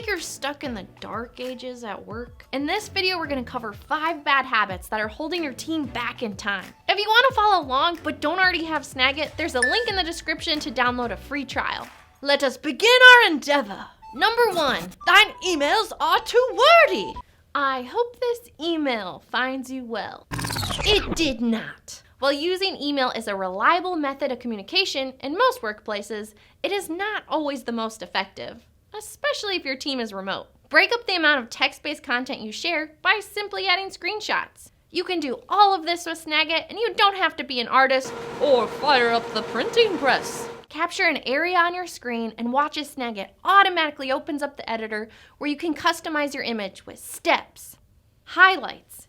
like you're stuck in the dark ages at work? In this video, we're gonna cover 5 bad habits that are holding your team back in time. If you wanna follow along but don't already have Snagit, there's a link in the description to download a free trial. Let us begin our endeavor. Number 1, thine emails are too wordy. I hope this email finds you well. It did not. While using email is a reliable method of communication in most workplaces, it is not always the most effective, especially if your team is remote. Break up the amount of text-based content you share by simply adding screenshots. You can do all of this with Snagit, and you don't have to be an artist or fire up the printing press. Capture an area on your screen and watch as Snagit automatically opens up the editor where you can customize your image with steps, highlights,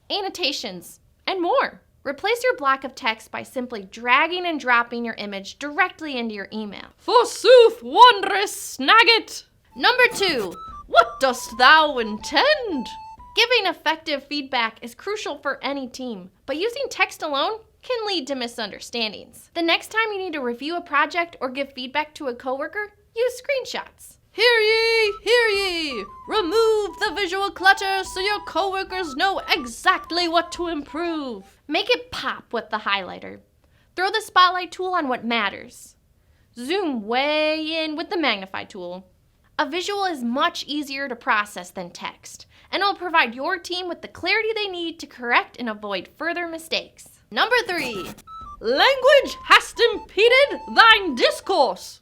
annotations, and more. Replace your block of text by simply dragging and dropping your image directly into your email. Forsooth, wondrous Snagit! Number 2, what dost thou intend? Giving effective feedback is crucial for any team, but using text alone can lead to misunderstandings. The next time you need to review a project or give feedback to a coworker, use screenshots. Hear ye, hear ye! Remove the visual clutter so your coworkers know exactly what to improve. Make it pop with the highlighter. Throw the spotlight tool on what matters. Zoom way in with the magnify tool. A visual is much easier to process than text, and it will provide your team with the clarity they need to correct and avoid further mistakes. Number 3, language hast impeded thine discourse.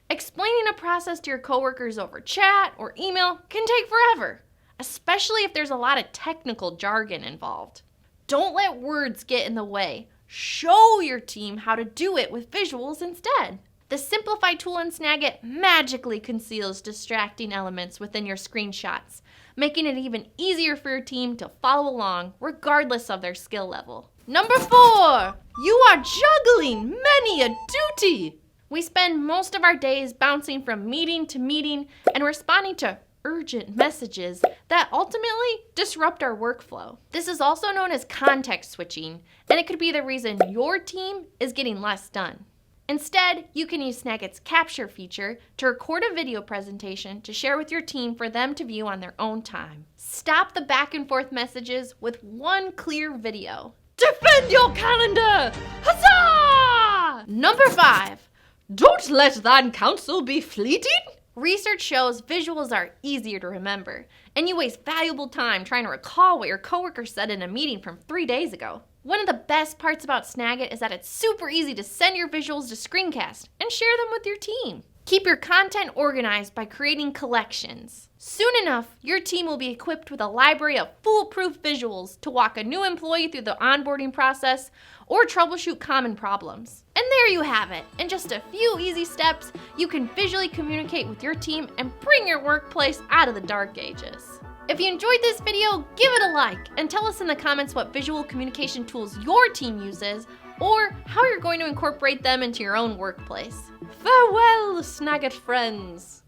Explaining a process to your coworkers over chat or email can take forever, especially if there's a lot of technical jargon involved. Don't let words get in the way. Show your team how to do it with visuals instead. The Simplify tool in Snagit magically conceals distracting elements within your screenshots, making it even easier for your team to follow along regardless of their skill level. Number 4, you are juggling many a duty. We spend most of our days bouncing from meeting to meeting and responding to urgent messages that ultimately disrupt our workflow. This is also known as context switching, and it could be the reason your team is getting less done. Instead, you can use Snagit's capture feature to record a video presentation to share with your team for them to view on their own time. Stop the back and forth messages with one clear video. Defend your calendar! Huzzah! Number 5, don't let thine counsel be fleeting. Research shows visuals are easier to remember, and you waste valuable time trying to recall what your coworker said in a meeting from 3 days ago. One of the best parts about Snagit is that it's super easy to send your visuals to Screencast and share them with your team. Keep your content organized by creating collections. Soon enough, your team will be equipped with a library of foolproof visuals to walk a new employee through the onboarding process or troubleshoot common problems. And there you have it. In just a few easy steps, you can visually communicate with your team and bring your workplace out of the dark ages. If you enjoyed this video, give it a like and tell us in the comments what visual communication tools your team uses or how you're going to incorporate them into your own workplace. Farewell, Snagit friends!